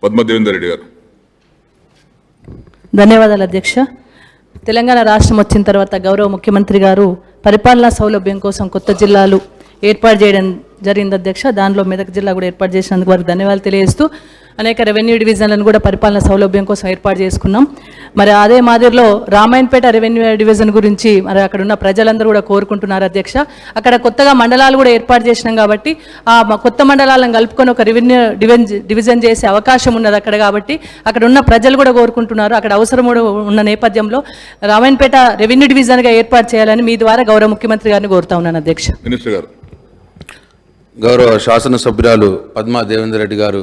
పద్మదేవేందర్ రెడ్డి గారు. ధన్యవాదాలు అధ్యక్ష. తెలంగాణ రాష్ట్రం వచ్చిన తర్వాత గౌరవ ముఖ్యమంత్రి గారు పరిపాలనా సౌలభ్యం కోసం కొత్త జిల్లాలు ఏర్పాటు చేయడం జరిగింది అధ్యక్ష. దానిలో మెదక్ జిల్లా కూడా ఏర్పాటు చేసినందుకు వారికి ధన్యవాదాలు తెలియజేస్తూ అనేక రెవెన్యూ డివిజన్లను కూడా పరిపాలన సౌలభ్యం కోసం ఏర్పాటు చేసుకున్నాం. మరి అదే మాదిరిలో రామాయణపేట రెవెన్యూ డివిజన్ గురించి మరి అక్కడ ఉన్న ప్రజలందరూ కూడా కోరుకుంటున్నారు అధ్యక్ష. అక్కడ కొత్తగా మండలాలు కూడా ఏర్పాటు చేసినాం కాబట్టి ఆ కొత్త మండలాలను కలుపుకొని ఒక రెవెన్యూ డివిజన్ చేసే అవకాశం ఉన్నది అక్కడ. కాబట్టి అక్కడ ఉన్న ప్రజలు కూడా కోరుకుంటున్నారు. అక్కడ అవసరం ఉన్న నేపథ్యంలో రామాయణపేట రెవెన్యూ డివిజన్గా ఏర్పాటు చేయాలని మీ ద్వారా గౌరవ ముఖ్యమంత్రి గారిని కోరుతా ఉన్నాను అధ్యక్ష. మినిస్టర్ గారు. గౌరవ శాసనసభ్యురాలు పద్మా దేవేందర్ రెడ్డి గారు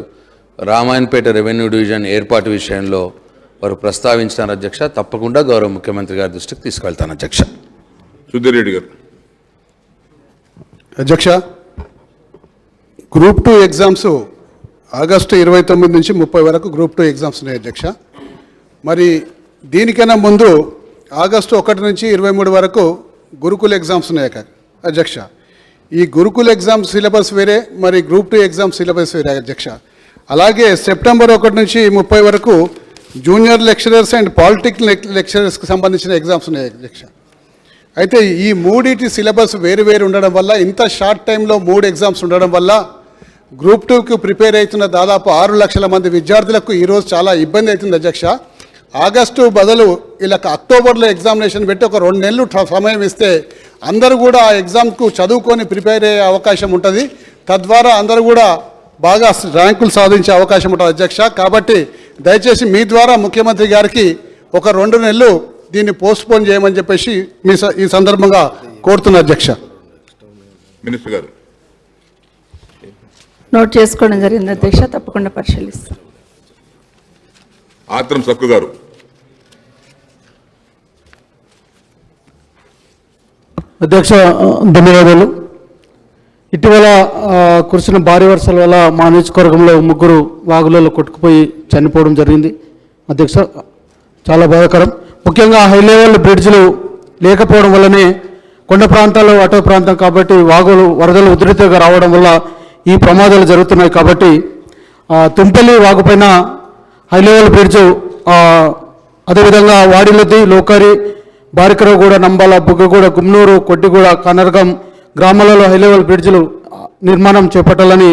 రామాయణపేట రెవెన్యూ డివిజన్ ఏర్పాటు విషయంలో వారు ప్రస్తావించినారు అధ్యక్ష. తప్పకుండా గౌరవ ముఖ్యమంత్రి గారి దృష్టికి తీసుకెళ్తాను అధ్యక్ష. సుధీర్ రెడ్డి గారు. అధ్యక్ష, గ్రూప్ 2 ఎగ్జామ్స్ ఆగస్టు 29 నుంచి 30 వరకు గ్రూప్ 2 ఎగ్జామ్స్ ఉన్నాయి అధ్యక్ష. మరి దీనికన్నా ముందు ఆగస్టు 1 నుంచి 23 వరకు గురుకుల ఎగ్జామ్స్ ఉన్నాయి అధ్యక్ష. ఈ గురుకుల ఎగ్జామ్ సిలబస్ వేరే, మరి గ్రూప్ 2 ఎగ్జామ్ సిలబస్ వేరే అధ్యక్ష. అలాగే సెప్టెంబర్ 1 నుంచి 30 వరకు జూనియర్ లెక్చరర్స్ అండ్ పాలిటెక్నిక్ లెక్చరర్స్కి సంబంధించిన ఎగ్జామ్స్ ఉన్నాయి అధ్యక్ష. అయితే ఈ మూడింటి సిలబస్ వేరు వేరు ఉండడం వల్ల, ఇంత షార్ట్ టైంలో 3 ఎగ్జామ్స్ ఉండడం వల్ల గ్రూప్ 2కు ప్రిపేర్ అవుతున్న దాదాపు 6 లక్షల మంది విద్యార్థులకు ఈరోజు చాలా ఇబ్బంది అవుతుంది అధ్యక్ష. ఆగస్టు బదులు వీళ్ళకి అక్టోబర్లో ఎగ్జామినేషన్ పెట్టి ఒక 2 నెలలు సమయం ఇస్తే అందరూ కూడా ఆ ఎగ్జామ్కు చదువుకొని ప్రిపేర్ అయ్యే అవకాశం ఉంటుంది. తద్వారా అందరూ కూడా బాగా ర్యాంకులు సాధించే అవకాశం ఉంటుంది అధ్యక్ష. కాబట్టి దయచేసి మీ ద్వారా ముఖ్యమంత్రి గారికి ఒక 2 నెలలు దీన్ని పోస్ట్పోన్ చేయమని చెప్పేసి ఈ సందర్భంగా కోరుతున్నా అధ్యక్ష. మినిస్టర్ గారు. నోట్ చేసుకోవడం జరిగింది అధ్యక్ష, తప్పకుండా పరిశీలిస్తాం. ఆత్రం సక్కు గారు. అధ్యక్ష ధన్యవాదాలు. ఇటీవల కురిసిన భారీ వర్షాల వల్ల మా నియోజకవర్గంలో 3 వాగులలో కొట్టుకుపోయి చనిపోవడం జరిగింది అధ్యక్ష. చాలా బాధాకరం. ముఖ్యంగా హై లెవెల్ బ్రిడ్జ్లు లేకపోవడం వల్లనే కొండ ప్రాంతాల్లో అటవీ ప్రాంతం కాబట్టి వాగులు వరదలు ఉధృతిగా రావడం వల్ల ఈ ప్రమాదాలు జరుగుతున్నాయి. కాబట్టి తుంపెల్లి వాగుపైన హై లెవెల్ బ్రిడ్జ్, అదేవిధంగా వాడిలది, లోకారి, బారికరగూడ, నంబాల, బుగ్గగూడ, గుమ్నూరు, కొట్టిగూడ, కనర్గం గ్రామాలలో హై లెవెల్ బ్రిడ్జ్లు నిర్మాణం చేపట్టాలని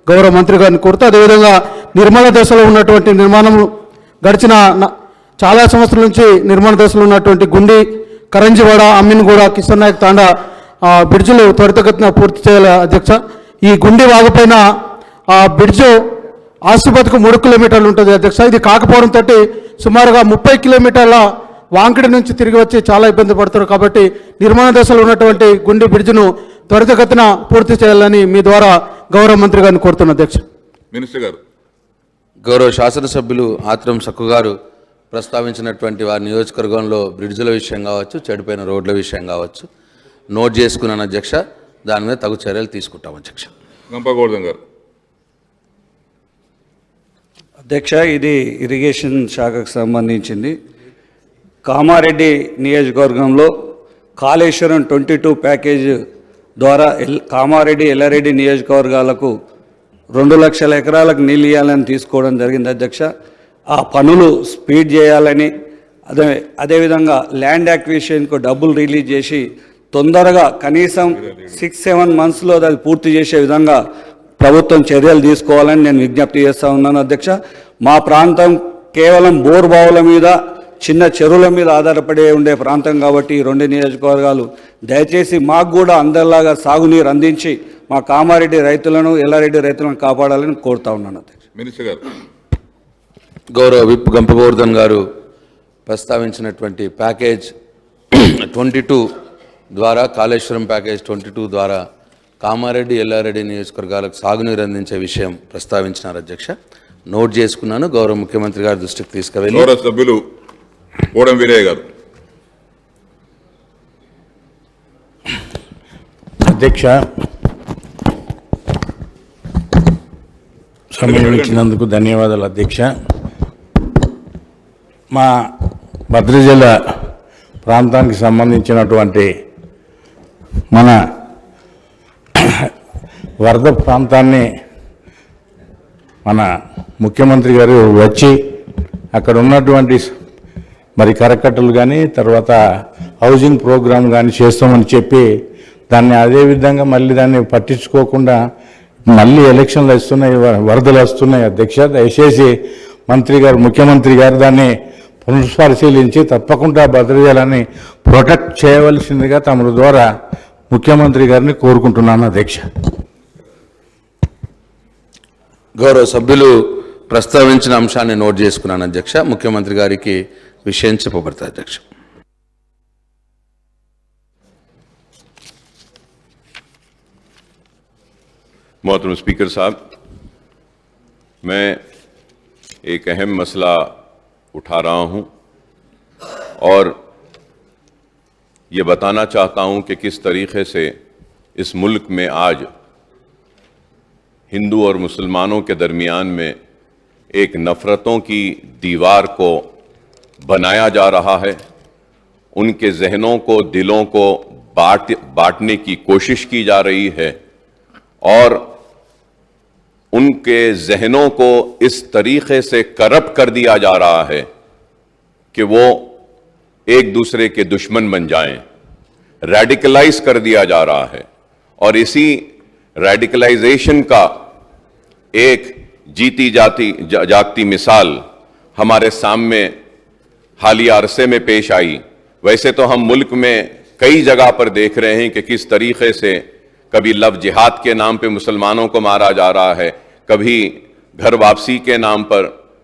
గౌరవ మంత్రి గారిని కోరుతూ, అదేవిధంగా నిర్మాణ దశలో ఉన్నటువంటి నిర్మాణం గడిచిన చాలా సంవత్సరాల నుంచి నిర్మాణ దశలో ఉన్నటువంటి గుండి, కరంజివాడ, అమ్మిన్గూడ, కిషన్ నాయక్ తాండా బ్రిడ్జ్లు త్వరితగతిన పూర్తి చేయాలి అధ్యక్ష. ఈ గుండి వాగుపైన బ్రిడ్జు ఆసిఫాబాద్కు 3 కిలోమీటర్లు ఉంటుంది అధ్యక్ష. ఇది కాకపోవడంతో సుమారుగా 30 కిలోమీటర్ల వాంకిడి నుంచి తిరిగి వచ్చి చాలా ఇబ్బంది పడుతారు. కాబట్టి నిర్మాణ దశలో ఉన్నటువంటి గుండి బ్రిడ్జ్ను త్వరితగతిన పూర్తి చేయాలని మీ ద్వారా గౌరవ మంత్రి గారిని కోరుతున్న అధ్యక్ష. మినిస్టర్ గారు. గౌరవ శాసనసభ్యులు ఆత్రం సక్కు గారు ప్రస్తావించినటువంటి వారి నియోజకవర్గంలో బ్రిడ్జ్ల విషయం కావచ్చు, చెడిపోయిన రోడ్ల విషయం కావచ్చు నోట్ చేసుకున్నాను అధ్యక్ష. దాని మీద తగు చర్యలు తీసుకుంటాం అధ్యక్ష. గంపగోవర్ధన్ గారు. అధ్యక్ష, ఇది ఇరిగేషన్ శాఖకు సంబంధించింది. కామారెడ్డి నియోజకవర్గంలో కాళేశ్వరం 22 ప్యాకేజ్ ద్వారా కామారెడ్డి, ఎల్లారెడ్డి నియోజకవర్గాలకు 2 లక్షల ఎకరాలకు నీళ్ళు ఇవ్వాలని తీసుకోవడం జరిగింది అధ్యక్ష. ఆ పనులు స్పీడ్ చేయాలని, అదేవిధంగా ల్యాండ్ యాక్విజిషన్కు డబ్బులు రిలీజ్ చేసి తొందరగా కనీసం 6-7 మంత్స్లో అది పూర్తి చేసే విధంగా ప్రభుత్వం చర్యలు తీసుకోవాలని నేను విజ్ఞప్తి చేస్తూ ఉన్నాను అధ్యక్ష. మా ప్రాంతం కేవలం బోర్ బావుల మీద, చిన్న చెరువుల మీద ఆధారపడి ఉండే ప్రాంతం కాబట్టి ఈ 2 నియోజకవర్గాలు దయచేసి మాకు కూడా అందరిలాగా సాగునీరు అందించి మా కామారెడ్డి రైతులను, ఎల్లారెడ్డి రైతులను కాపాడాలని కోరుతా ఉన్నాను అధ్యక్ష. మినిస్టర్ గారు. గౌరవ విప్ గంపగోవర్ధన్ గారు ప్రస్తావించినటువంటి ప్యాకేజ్ 22 ద్వారా, కాళేశ్వరం ప్యాకేజ్ 22 ద్వారా కామారెడ్డి, ఎల్లారెడ్డి నియోజకవర్గాలకు సాగునీరు అందించే విషయం ప్రస్తావించినారు అధ్యక్ష. నోట్ చేసుకున్నాను. గౌరవ ముఖ్యమంత్రి గారి దృష్టికి తీసుకువెళ్ళి. గౌరవ సభ్యులు కోడం వీరయ్య గారు. అధ్యక్ష, సమయం ఇచ్చినందుకు ధన్యవాదాలు అధ్యక్ష. మా భద్ర జిల్లా ప్రాంతానికి సంబంధించినటువంటి మన వరద ప్రాంతాన్ని మన ముఖ్యమంత్రి గారు వచ్చి అక్కడ ఉన్నటువంటి మరి కరకట్టలు కానీ తర్వాత హౌసింగ్ ప్రోగ్రామ్ కానీ చేస్తామని చెప్పి దాన్ని అదే విధంగా మళ్ళీ దాన్ని పట్టించుకోకుండా మళ్ళీ ఎలక్షన్లు వస్తున్నాయి, వరదలు వస్తున్నాయి. అధ్యక్ష, దయచేసి ముఖ్యమంత్రి గారు దాన్ని పునఃపరిశీలించి తప్పకుండా భద్రాచలాన్ని ప్రొటెక్ట్ చేయవలసిందిగా తమ ద్వారా ముఖ్యమంత్రి గారిని కోరుకుంటున్నాను అధ్యక్ష. గౌరవ సభ్యులు ప్రస్తావించిన అంశాన్ని నోట్ చేసుకున్నాను అధ్యక్ష. ముఖ్యమంత్రి గారికి విషయం చెప్పబడతాయి అధ్యక్ష. मोहतरम स्पीकर साहब, मैं एक अहम मसला उठा रहा हूं और ये बताना चाहता हूं कि किस तरीके से इस मुल्क में आज हिंदू और मुसलमानों के दरमियान में एक नफ़रतों की दीवार को बनाया जा रहा है, उनके जहनों को, दिलों को बांटने की कोशिश की जा रही है और उनके जहनों को इस तरीके से करप्ट कर दिया जा रहा है कि वो एक दूसरे के दुश्मन बन जाएं, रेडिकलाइज कर दिया जा रहा है। और इसी रेडिकलाइजेशन का एक जीती जागती मिसाल हमारे सामने हालिया अरसे में पेश आई। वैसे तो हम मुल्क में कई जगह पर देख रहे हैं कि किस तरीके से कभी लव जिहाद के नाम पे मुसलमानों को मारा जा रहा है, कभी घर वापसी के नाम पर।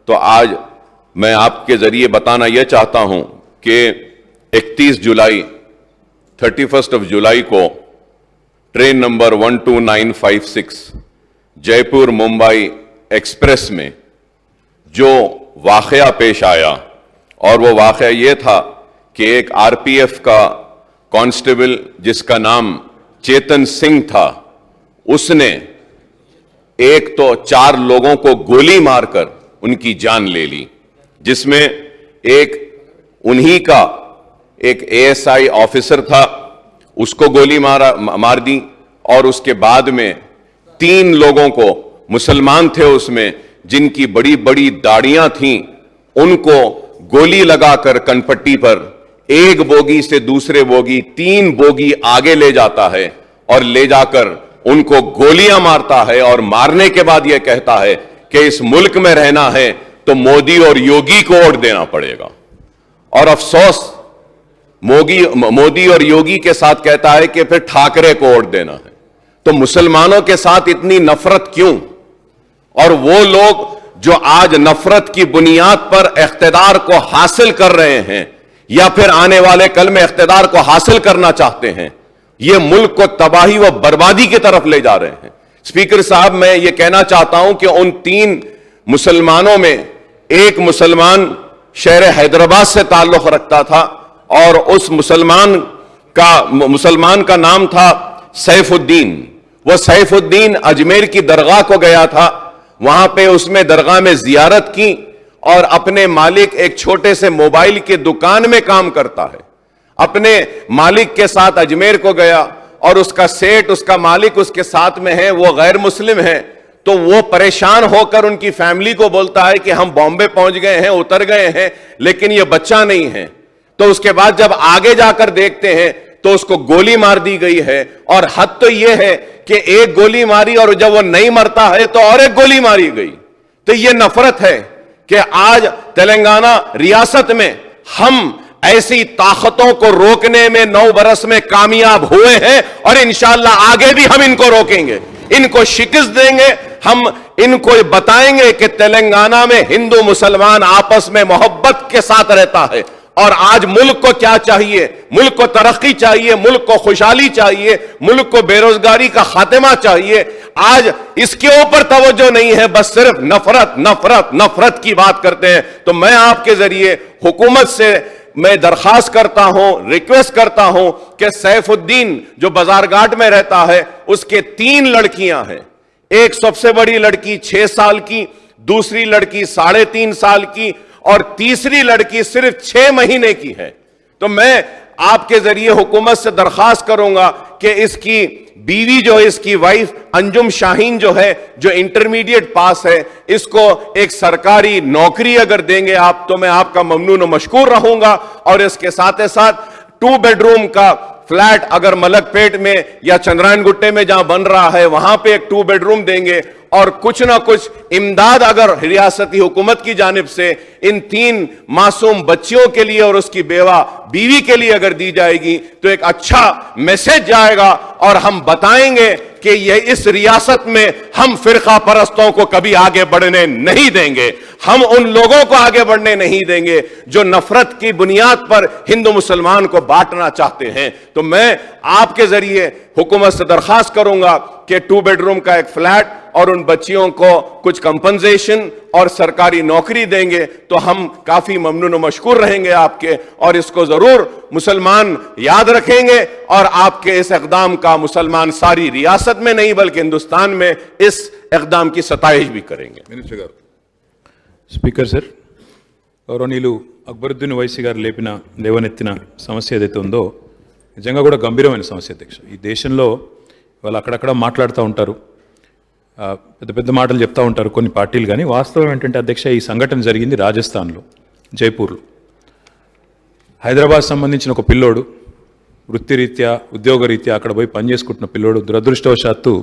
तो आज मैं आपके जरिए बताना यह चाहता हूं कि 31 जुलाई को train number 12956 Jaipur Mumbai express में जो वाकया पेश आया, और वो वाकया ये था कि एक आरपीएफ का कांस्टेबल जिसका नाम चेतन सिंह था, उसने एक तो 4 लोगों को गोली मारकर उनकी जान ले ली, जिसमें एक उन्हीं का एक एएसआई ऑफिसर था, उसको गोली मार दी। और उसके बाद में 3 लोगों को, मुसलमान थे उसमें, जिनकी बड़ी बड़ी दाढ़ियां थीं, उनको गोली लगाकर कनपट्टी पर एक बोगी से दूसरे बोगी 3 बोगी आगे ले जाता है और ले जाकर उनको गोलियां मारता है और मारने के बाद यह कहता है कि इस मुल्क में रहना है तो मोदी और योगी को वोट देना पड़ेगा। और अफसोस मोदी और योगी के साथ कहता है कि फिर ठाकरे को वोट देना है। तो मुसलमानों के साथ इतनी नफरत क्यों? और वो लोग जो आज नफरत की बुनियाद पर इख्तिदार को हासिल कर रहे हैं या फिर आने वाले कल में इख्तिदार को हासिल करना चाहते हैं, ये मुल्क को तबाही व बर्बादी की तरफ ले जा रहे हैं। स्पीकर साहब, मैं ये कहना चाहता हूं कि उन 3 मुसलमानों में एक मुसलमान शहर हैदराबाद से ताल्लुक रखता था और उस मुसलमान का नाम था सैफुद्दीन। वो सैफुद्दीन अजमेर की दरगाह को गया था, वहां पे उसमें दरगाह में जियारत की और अपने मालिक, एक छोटे से मोबाइल की दुकान में काम करता है, अपने मालिक के साथ अजमेर को गया और उसका सेठ, उसका मालिक उसके साथ में है, वो गैर मुस्लिम है। तो वो परेशान होकर उनकी फैमिली को बोलता है कि हम बॉम्बे पहुंच गए हैं, उतर गए हैं, लेकिन ये बच्चा नहीं है। तो उसके बाद जब आगे जाकर देखते हैं तो उसको गोली मार दी गई है। और हद तो ये है कि एक गोली मारी और जब वो नहीं मरता है तो और एक गोली मारी गई। तो ये नफरत है कि आज तेलंगाना रियासत में हम ऐसी ताकतों को रोकने में 9 बरस में कामयाब हुए हैं और इंशाअल्लाह आगे भी हम इनको रोकेंगे, इनको शिकस्त देंगे। हम इनको बताएंगे कि तेलंगाना में हिंदू मुसलमान आपस में मोहब्बत के साथ रहता है। और आज मुल्क को क्या चाहिए? मुल्क को तरक्की चाहिए, मुल्क को खुशहाली चाहिए, मुल्क को बेरोजगारी का खात्मा चाहिए। आज इसके ऊपर तवज्जो नहीं है, बस सिर्फ नफरत नफरत नफरत की बात करते हैं। तो मैं आपके जरिए हुकूमत से मैं दरखास्त करता हूं, रिक्वेस्ट करता हूं कि सैफुद्दीन जो बाजारघाट में रहता है, उसके 3 लड़कियां हैं। एक सबसे बड़ी लड़की 6 साल की, दूसरी लड़की 3.5 साल की और तीसरी लड़की सिर्फ 6 महीने की है। तो मैं आपके जरिए हुकूमत से दरखास्त करूंगा कि इसकी बीवी जो है, इसकी वाइफ अंजुम शाहीन जो है, जो इंटरमीडिएट पास है, इसको एक सरकारी नौकरी अगर देंगे आप तो मैं आपका ममनून व मशकूर रहूंगा। और इसके साथ ही साथ 2 बेडरूम का फ्लैट अगर मलकपेट में या चंद्रायन गुट्टे में जहां बन रहा है वहां पे एक 2 बेडरूम देंगे। और कुछ ना कुछ इमदाद अगर रियासती हुकूमत की जानिब से इन 3 मासूम बच्चियों के लिए और उसकी बीवी के लिए अगर दी जाएगी तो एक अच्छा मैसेज जाएगा और हम बताएंगे कि ये इस रियासत में हम फिरका परस्तों को कभी आगे बढ़ने नहीं देंगे। हम उन लोगों को आगे बढ़ने नहीं देंगे जो नफरत की बुनियाद पर हिंदू मुसलमान को बांटना चाहते हैं। तो मैं आपके जरिए हुकूमत से दरखास्त करूंगा कि 2 बेडरूम का एक फ्लैट और उन बच्चियों को कुछ कंपनसेशन और सरकारी नौकरी देंगे तो हम काफी ममनून व मशकूर रहेंगे आपके, और इसको जरूर मुसलमान याद रखेंगे और आपके इस इक़दाम का मुसलमान सारी रियासत में नहीं बल्कि हिंदुस्तान में इस इक़दाम की सताइश भी करेंगे। మినిస్టర్ గారు. స్పీకర్ సార్, గౌరవనీయులు అక్బరుద్దీన్ ఓవైసీ గారు లేవనెత్తిన సమస్య ఏదైతే ఉందో నిజంగా కూడా గంభీరమైన సమస్య అధ్యక్ష. ఈ దేశంలో వాళ్ళు అక్కడక్కడ మాట్లాడుతూ ఉంటారు, పెద్ద పెద్ద మాటలు చెప్తూ ఉంటారు కొన్ని పార్టీలు, కానీ వాస్తవం ఏంటంటే అధ్యక్ష ఈ సంఘటన జరిగింది రాజస్థాన్లో, జైపూర్లో. హైదరాబాద్ సంబంధించిన ఒక పిల్లోడు వృత్తిరీత్యా ఉద్యోగరీత్యా అక్కడ పోయి పనిచేసుకుంటున్న పిల్లోడు దురదృష్టవశాత్తు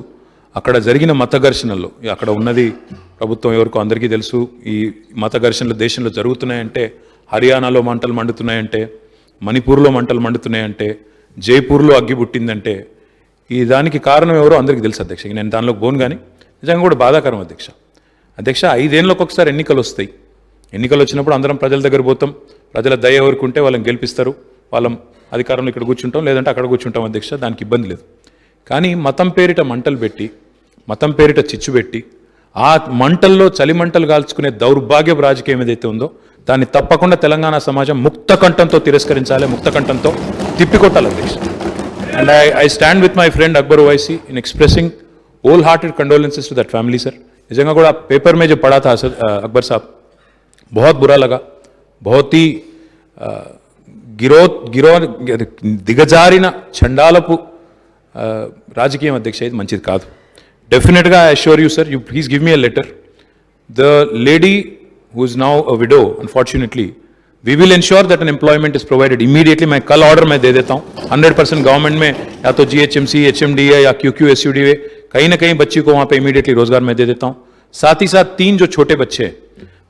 అక్కడ జరిగిన మత ఘర్షణల్లో, అక్కడ ఉన్నది ప్రభుత్వం ఎవరికో అందరికీ తెలుసు, ఈ మత ఘర్షణలు దేశంలో జరుగుతున్నాయంటే, హర్యానాలో మంటలు మండుతున్నాయంటే, మణిపూర్లో మంటలు మండుతున్నాయంటే, జైపూర్లో అగ్గి పుట్టిందంటే ఈ దానికి కారణం ఎవరో అందరికీ తెలుసు అధ్యక్ష. నేను దానిలోకి పోను, కానీ నిజంగా కూడా బాధాకరం అధ్యక్ష. 5 ఏళ్ళకి ఒకసారి ఎన్నికలు వస్తాయి. ఎన్నికలు వచ్చినప్పుడు అందరం ప్రజల దగ్గర పోతాం, ప్రజల దయ ఎవరికి ఉంటే వాళ్ళని గెలిపిస్తారు, వాళ్ళం అధికారంలో ఇక్కడ కూర్చుంటాం, లేదంటే అక్కడ కూర్చుంటాం అధ్యక్ష, దానికి ఇబ్బంది లేదు. కానీ మతం పేరిట మంటలు పెట్టి, మతం పేరిట చిచ్చు పెట్టి, ఆ మంటల్లో చలి మంటలు కాల్చుకునే దౌర్భాగ్యపు రాజకీయం ఏదైతే ఉందో దాన్ని తప్పకుండా తెలంగాణ సమాజం ముక్త కంఠంతో తిరస్కరించాలి, ముక్త కంఠంతో తిప్పికొట్టాలి అధ్యక్ష. And I stand with my friend Akbar Owaisi in expressing wholehearted condolences to that family, sir. निजंगा कोड़ा पेपर में जो पढ़ा था सर अकबर साहब, बहुत बुरा लगा, बहुत ही దిగజారిన చండాలపు రాజకీయం అధ్యక్ష, ఇది మంచిది కాదు. డెఫినెట్గా I assure you sir, you please give me a letter. The lady who is now a widow, unfortunately we will ensure that an employment is provided immediately. मैं कल ऑर्डर में दे देता हूँ 100% गवर्नमेंट में, या तो GHMC, HMDA या QQSUDA, कहीं ना कहीं बच्ची को वहाँ पे इमीडिएटली रोजगार में दे देता हूँ. साथ ही साथ 3 जो छोटे बच्चे हैं,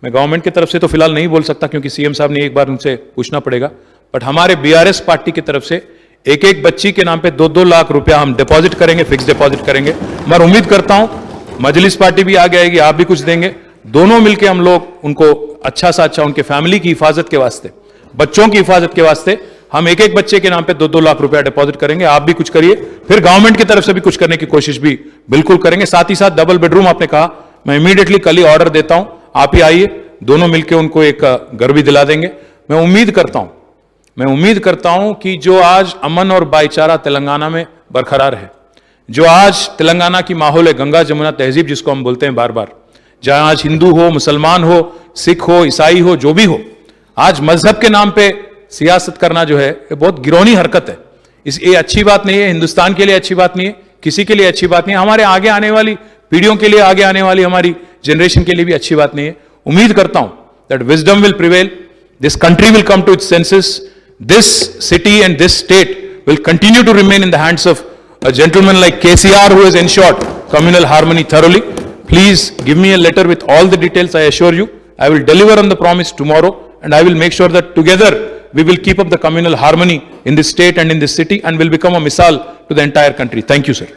मैं गवर्नमेंट की तरफ से तो फिलहाल नहीं बोल सकता क्योंकि CM साहब ने एक बार उनसे पूछना पड़ेगा, बट हमारे BRS पार्टी की तरफ से एक बच्ची के नाम पे 2-2 लाख रुपया हम डिपॉजिट करेंगे, फिक्स डिपॉजिट करेंगे. मैं उम्मीद करता हूँ मजलिस पार्टी भी आगे आएगी, आप भी कुछ देंगे, दोनों मिलकर हम लोग उनको अच्छा सा अच्छा उनके फैमिली की हिफाजत के वास्ते, बच्चों की हिफाजत के वास्ते हम एक बच्चे के नाम पे 2-2 लाख रुपया डिपॉजिट करेंगे. आप भी कुछ करिए, फिर गवर्नमेंट की तरफ से भी कुछ करने की कोशिश भी बिल्कुल करेंगे. साथ ही साथ डबल बेडरूम आपने कहा, मैं इमीडिएटली कल ही ऑर्डर देता हूं, आप ही आइए, दोनों मिलकर उनको एक घर भी दिला देंगे. मैं उम्मीद करता हूं कि जो आज अमन और भाईचारा तेलंगाना में बरकरार है, जो आज तेलंगाना की माहौल है, गंगा जमुना तहजीब जिसको हम बोलते हैं बार बार, जहां आज हिंदू हो, मुसलमान हो, सिख हो, ईसाई हो, जो भी हो, आज मजहब के नाम पे सियासत करना जो है ये बहुत गिरौनी हरकत है. ये अच्छी बात नहीं है, हिंदुस्तान के लिए अच्छी बात नहीं है, किसी के लिए अच्छी बात नहीं है, हमारे आगे आने वाली पीढ़ियों के लिए, आगे आने वाली हमारी जनरेशन के लिए भी अच्छी बात नहीं है. उम्मीद करता हूं that wisdom will prevail, this country will come to its senses, this city and this state will continue to remain in the hands of a gentleman like KCR who has ensured communal harmony thoroughly. Please give me a letter with all the details. I assure you, I will deliver on the promise tomorrow, and I will make sure that together we will keep up the communal harmony in this state and in this city, and will become a misal to the entire country. Thank you, sir.